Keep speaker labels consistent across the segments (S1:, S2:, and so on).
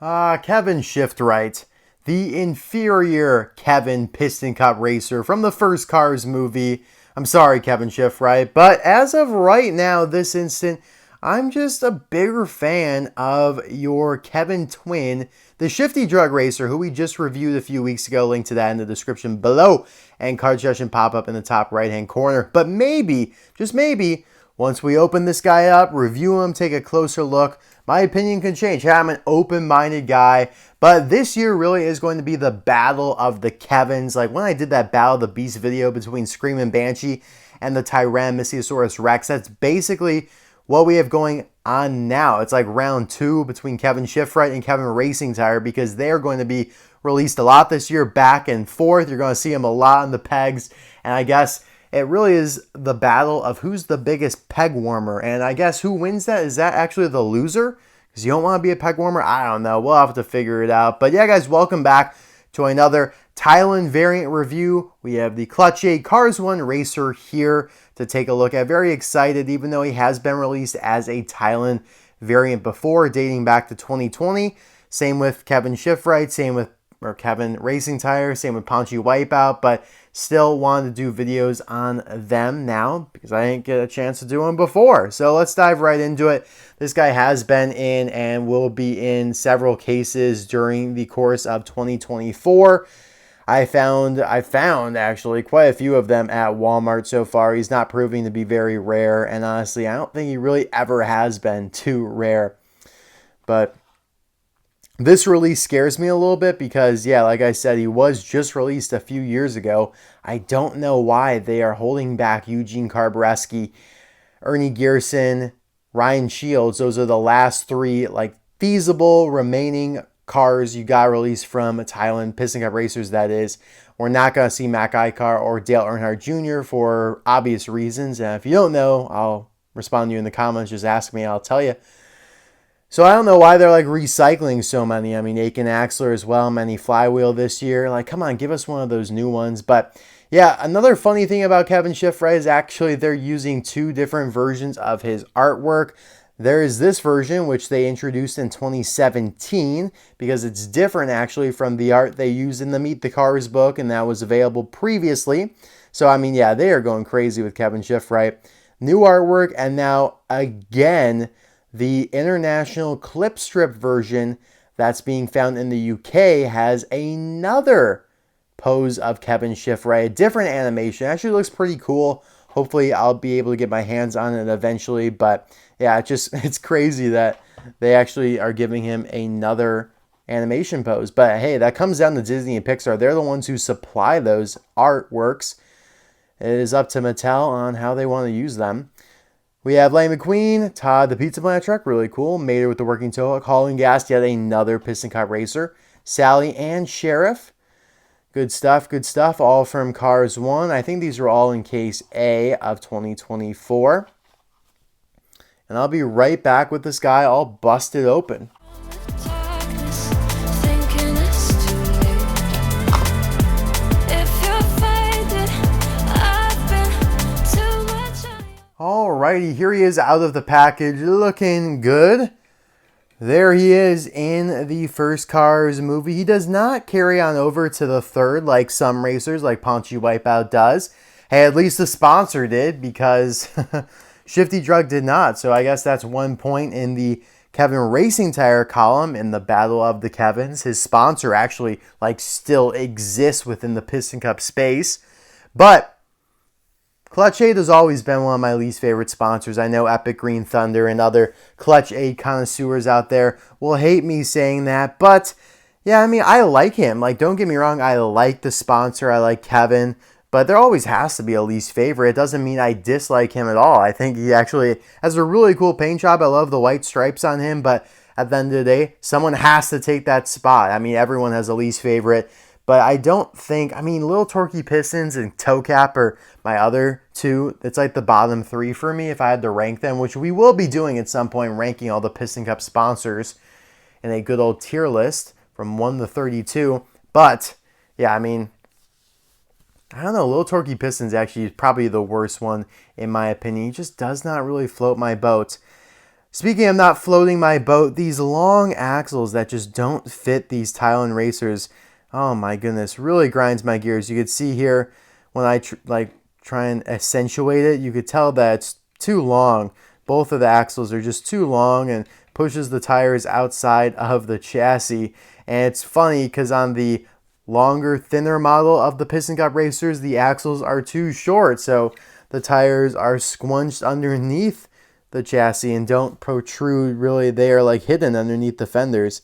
S1: Kevin Shiftright, the inferior Kevin Piston Cup racer from the first Cars movie. I'm sorry, Kevin Shiftright, but as of right now, this instant, I'm just a bigger fan of your Kevin twin, the Shifty Drug Racer, who we just reviewed a few weeks ago. Link to that in the description below, and card suggestion pop up in the top right-hand corner. But maybe, just maybe, once we open this guy up, review him, take a closer look, my opinion can change. Hey, I'm an open-minded guy, but this year really is going to be the battle of the Kevins. Like when I did that Battle of the Beast video between Screamin' Banshee and the Tyrannosaurus Rex, that's basically what we have going on now. It's like round 2 between Kevin Shiftright and Kevin Racingtire, because they're going to be released a lot this year, back and forth. You're going to see them a lot on the pegs, and I guess it really is the battle of who's the biggest peg warmer. And I guess who wins that? Is that actually the loser? Because you don't want to be a peg warmer? I don't know. We'll have to figure it out. But yeah, guys, welcome back to another Thailand variant review. We have the Clutch-eze Cars 1 Racer here to take a look at. Very excited, even though he has been released as a Thailand variant before, dating back to 2020. Same with Kevin Shiftright, same with Kevin Racingtire, same with Paunchy Wipeout, but still wanted to do videos on them now because I didn't get a chance to do them before. So let's dive right into it. This guy has been in and will be in several cases during the course of 2024. I found actually quite a few of them at Walmart so far. He's not proving to be very rare, and honestly, I don't think he really ever has been too rare. But this release scares me a little bit because, yeah, like I said, he was just released a few years ago. I don't know why they are holding back Eugene Carbureski, Ernie Gearson, Ryan Shields. Those are the last 3 like feasible remaining cars you got released from Thailand, Piston Cup racers, that is. We're not going to see Mac Icar or Dale Earnhardt Jr. for obvious reasons. And if you don't know, I'll respond to you in the comments. Just ask me, I'll tell you. So I don't know why they're like recycling so many. I mean, Aiken Axler as well, many Flywheel this year. Like, come on, give us one of those new ones. But yeah, another funny thing about Kevin Shiftright is actually they're using 2 different versions of his artwork. There is this version, which they introduced in 2017, because it's different actually from the art they used in the Meet the Cars book, and that was available previously. So, I mean, yeah, they are going crazy with Kevin Shiftright. New artwork, and now again, the international clip strip version that's being found in the UK has another pose of Kevin Shiftright, a different animation. It actually looks pretty cool. Hopefully I'll be able to get my hands on it eventually, but yeah, it's crazy that they actually are giving him another animation pose. But hey, that comes down to Disney and Pixar. They're the ones who supply those artworks. It is up to Mattel on how they want to use them. We have Lightning McQueen, Todd the Pizza Planet Truck, really cool. Mater with the working toe, Colin Gas, yet another Piston Cup racer. Sally and Sheriff. Good stuff, all from Cars 1. I think these are all in Case A of 2024. And I'll be right back with this guy all busted open. Alrighty, here he is out of the package, looking good. There he is in the first Cars movie. He does not carry on over to the third like some racers, like Paunchy Wipeout does. Hey, at least the sponsor did, because Shifty Drug did not. So I guess that's 1 point in the Kevin Racingtire column in the Battle of the Kevins. His sponsor actually like still exists within the Piston Cup space. But Clutch-eze has always been one of my least favorite sponsors. I know Epic Green Thunder and other Clutch-eze connoisseurs out there will hate me saying that, but yeah, I mean, I like him. Like, don't get me wrong, I like the sponsor, I like Kevin, but there always has to be a least favorite. It doesn't mean I dislike him at all. I think he actually has a really cool paint job. I love the white stripes on him, but at the end of the day, someone has to take that spot. I mean, everyone has a least favorite. But I don't think, I mean, Little Torquey Pistons and Toe Cap are my other 2. It's like the bottom 3 for me if I had to rank them, which we will be doing at some point, ranking all the Piston Cup sponsors in a good old tier list from 1 to 32. But, yeah, I mean, I don't know. Little Torquey Pistons actually is probably the worst one in my opinion. He just does not really float my boat. Speaking of not floating my boat, these long axles that just don't fit these Thailand racers, oh my goodness, really grinds my gears. You could see here when I try and accentuate it, you could tell that it's too long. Both of the axles are just too long and pushes the tires outside of the chassis. And it's funny because on the longer, thinner model of the Piston Cup racers, the axles are too short. So the tires are squunched underneath the chassis and don't protrude really. They are like hidden underneath the fenders.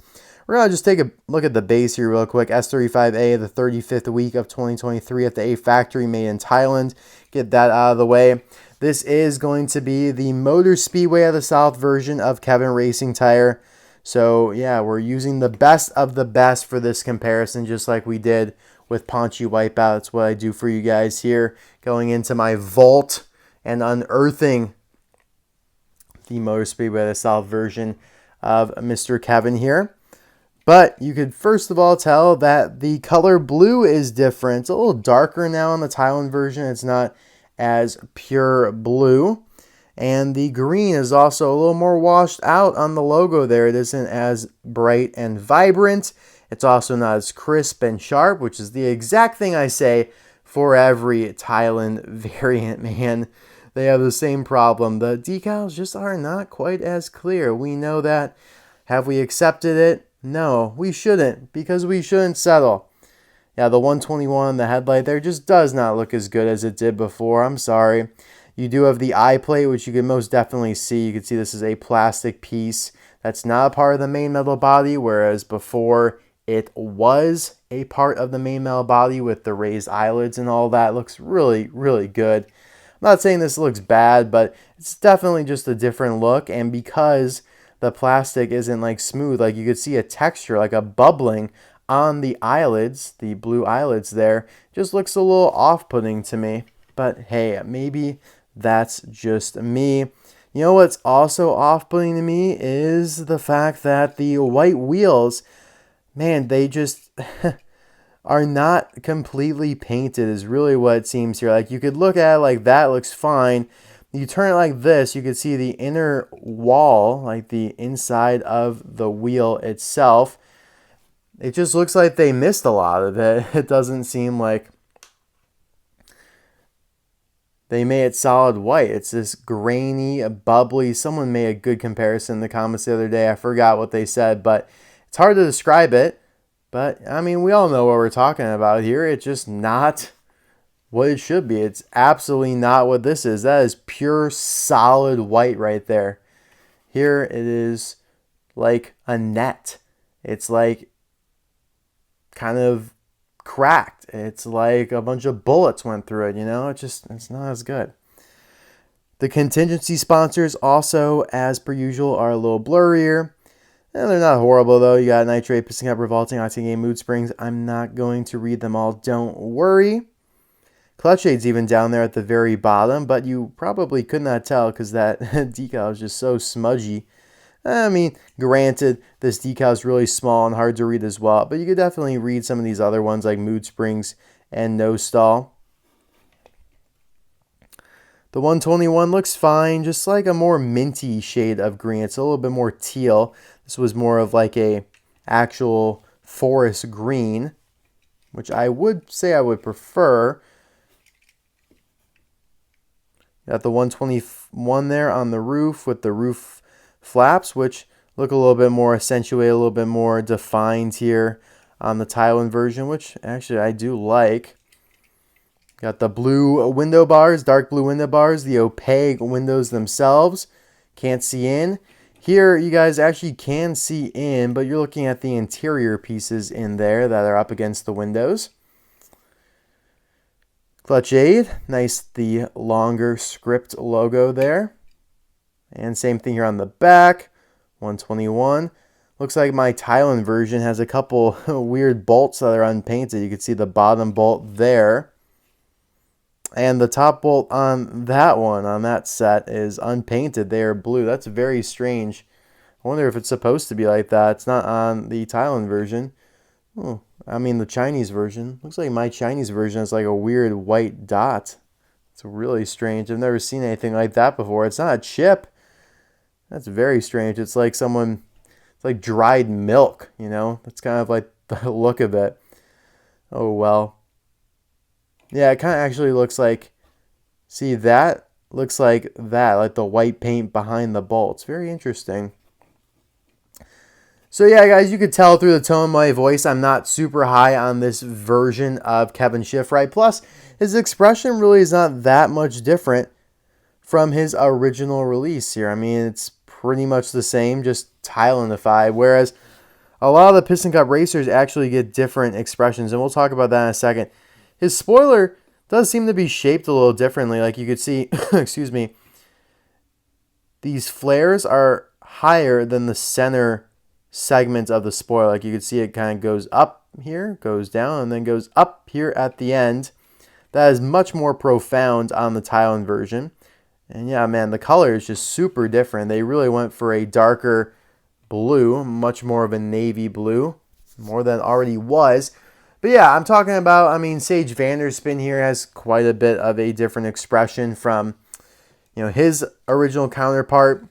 S1: We're going to just take a look at the base here real quick. S35A, the 35th week of 2023 at the A factory, made in Thailand. Get that out of the way. This is going to be the Motor Speedway of the South version of Kevin Racingtire. So yeah, we're using the best of the best for this comparison, just like we did with Paunchy Wipeout. That's what I do for you guys here, going into my vault and unearthing the Motor Speedway of the South version of Mr. Kevin here. But you could first of all tell that the color blue is different. It's a little darker now on the Thailand version. It's not as pure blue. And the green is also a little more washed out on the logo there. It isn't as bright and vibrant. It's also not as crisp and sharp, which is the exact thing I say for every Thailand variant, man. They have the same problem. The decals just are not quite as clear. We know that. Have we accepted it? No, we shouldn't, because we shouldn't settle. Yeah, the 121, the headlight there just does not look as good as it did before. I'm sorry. You do have the eye plate, which you can most definitely see. You can see this is a plastic piece that's not a part of the main metal body, whereas before it was a part of the main metal body with the raised eyelids and all that. It looks really, really good. I'm not saying this looks bad, but it's definitely just a different look. And because the plastic isn't like smooth, like you could see a texture, like a bubbling on the eyelids, the blue eyelids there, just looks a little off-putting to me. But hey, maybe that's just me. You know what's also off-putting to me is the fact that the white wheels, man, they just are not completely painted is really what it seems here. Like you could look at it like that looks fine. You turn it like this, you can see the inner wall, like the inside of the wheel itself. It just looks like they missed a lot of it. It doesn't seem like they made it solid white. It's this grainy, bubbly. Someone made a good comparison in the comments the other day. I forgot what they said, but it's hard to describe it. But, I mean, we all know what we're talking about here. It's just not what it should be. It's absolutely not what this is. That is pure, solid white right there. Here it is like a net. It's like kind of cracked. It's like a bunch of bullets went through it, you know? It's not as good. The contingency sponsors also, as per usual, are a little blurrier. And they're not horrible, though. You got Nitrate, Piston Cup, Revolting, Octane Game, Mood Springs. I'm not going to read them all. Don't worry. Clutch shade's even down there at the very bottom, but you probably could not tell because that decal is just so smudgy. I mean, granted, this decal is really small and hard to read as well, but you could definitely read some of these other ones like Mood Springs and No Stall. The 121 looks fine, just like a more minty shade of green. It's a little bit more teal. This was more of like a actual forest green, which I would say I would prefer. Got the 121 there on the roof with the roof flaps, which look a little bit more accentuated, a little bit more defined here on the Thailand version, which actually I do like. Got the blue window bars, dark blue window bars, the opaque windows themselves. Can't see in. Here, you guys actually can see in, but you're looking at the interior pieces in there that are up against the windows. Clutch aid, nice, the longer script logo there. And same thing here on the back, 121. Looks like my Thailand version has a couple weird bolts that are unpainted. You can see the bottom bolt there. And the top bolt on that one, on that set, is unpainted. They are blue. That's very strange. I wonder if it's supposed to be like that. It's not on the Thailand version. Oh, I mean the Chinese version. Looks like my Chinese version is like a weird white dot. It's really strange. I've never seen anything like that before. It's not a chip. That's very strange. It's like it's like dried milk, you know? That's kind of like the look of it. Oh, well. Yeah, it kind of actually looks like, see, that looks like that, like the white paint behind the bolts. Very interesting. So yeah, guys, you could tell through the tone of my voice, I'm not super high on this version of Kevin Shiftright. Plus, his expression really is not that much different from his original release here. I mean, it's pretty much the same, just Thailandified. Whereas a lot of the Piston Cup racers actually get different expressions, and we'll talk about that in a second. His spoiler does seem to be shaped a little differently. Like you could see, excuse me, these flares are higher than the center segment of the spoiler. Like you could see it kind of goes up here, goes down, and then goes up here at the end. That is much more profound on the Thailand version. And yeah, man, the color is just super different. They really went for a darker blue, much more of a navy blue, more than already was. But yeah, I'm talking about, I mean, Sage Vanderspin here has quite a bit of a different expression from, you know, his original counterpart.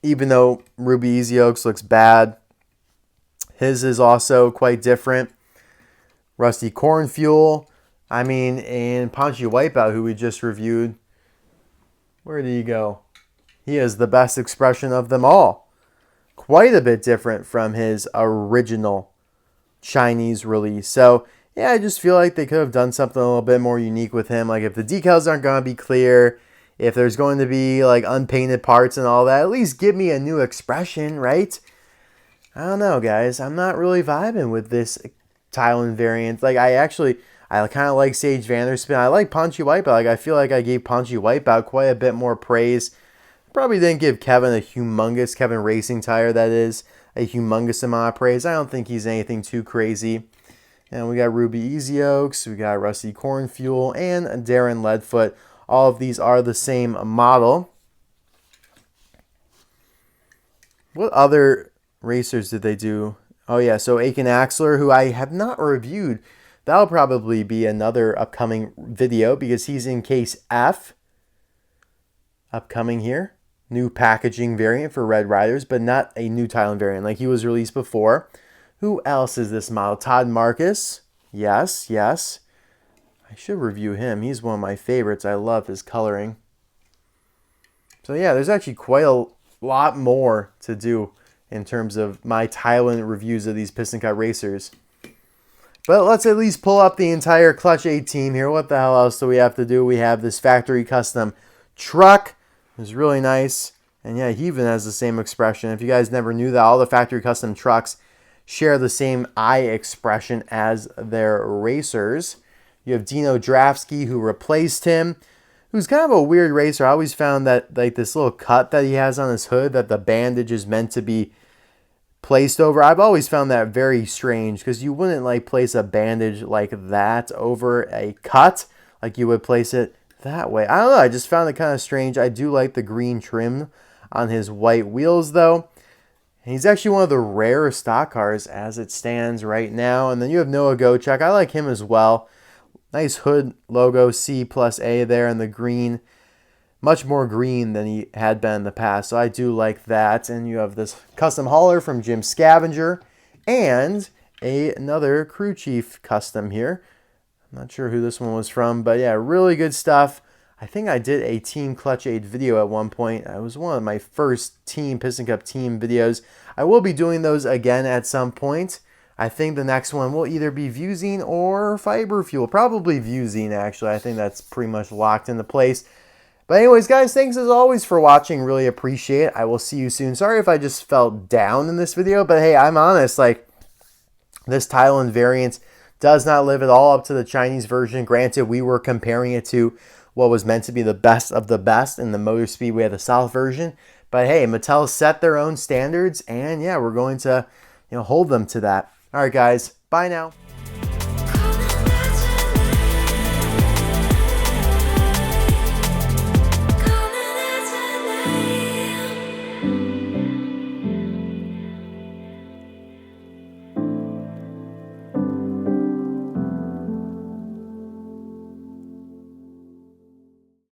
S1: Even though Ruby Easy Oaks looks bad, his is also quite different. Rusty Cornfuel, I mean, and Paunchy Wipeout, who we just reviewed, where did he go? He has the best expression of them all. Quite a bit different from his original Chinese release. So, yeah, I just feel like they could have done something a little bit more unique with him. Like, if the decals aren't going to be clear, if there's going to be, like, unpainted parts and all that, at least give me a new expression, right? I don't know, guys. I'm not really vibing with this Thailand variant. Like, I kind of like Sage Vanderspin. I like Paunchy Wipeout. Like, I feel like I gave Paunchy Wipeout quite a bit more praise. Probably didn't give Kevin Racingtire, that is, a humongous amount of praise. I don't think he's anything too crazy. And we got Ruby Easy Oaks, we got Rusty Cornfuel, and Darren Leadfoot. All of these are the same model. What other racers did they do? Oh yeah, so Aiken Axler, who I have not reviewed. That'll probably be another upcoming video because he's in case F. Upcoming here. New packaging variant for Red Riders, but not a new Thailand variant like he was released before. Who else is this model? Todd Marcus. Yes, yes. I should review him. He's one of my favorites. I love his coloring. So yeah, there's actually quite a lot more to do in terms of my Thailand reviews of these Piston Cup racers. But let's at least pull up the entire Clutch 8 team here. What the hell else do we have to do? We have this factory custom truck. It's really nice. And yeah, he even has the same expression. If you guys never knew that, all the factory custom trucks share the same eye expression as their racers. You have Dino Drafsky, who replaced him, who's kind of a weird racer. I always found that like this little cut that he has on his hood that the bandage is meant to be placed over. I've always found that very strange because you wouldn't like place a bandage like that over a cut like you would place it that way. I don't know. I just found it kind of strange. I do like the green trim on his white wheels though. And he's actually one of the rare stock cars as it stands right now. And then you have Noah Gochek. I like him as well. Nice hood logo, C+A there, and the green. Much more green than he had been in the past. So I do like that. And you have this custom hauler from Jim Scavenger. And another crew chief custom here. I'm not sure who this one was from, but yeah, really good stuff. I think I did a Team Clutch 8 video at one point. It was one of my first Team Piston Cup team videos. I will be doing those again at some point. I think the next one will either be Vuzine or Fiber Fuel. Probably Vuzine, actually. I think that's pretty much locked into place. But anyways, guys, thanks as always for watching. Really appreciate it. I will see you soon. Sorry if I just felt down in this video, but hey, I'm honest. Like, this Thailand variant does not live at all up to the Chinese version. Granted, we were comparing it to what was meant to be the best of the best in the Motor Speedway of the South version. But hey, Mattel set their own standards, and yeah, we're going to hold them to that. All right, guys, bye now.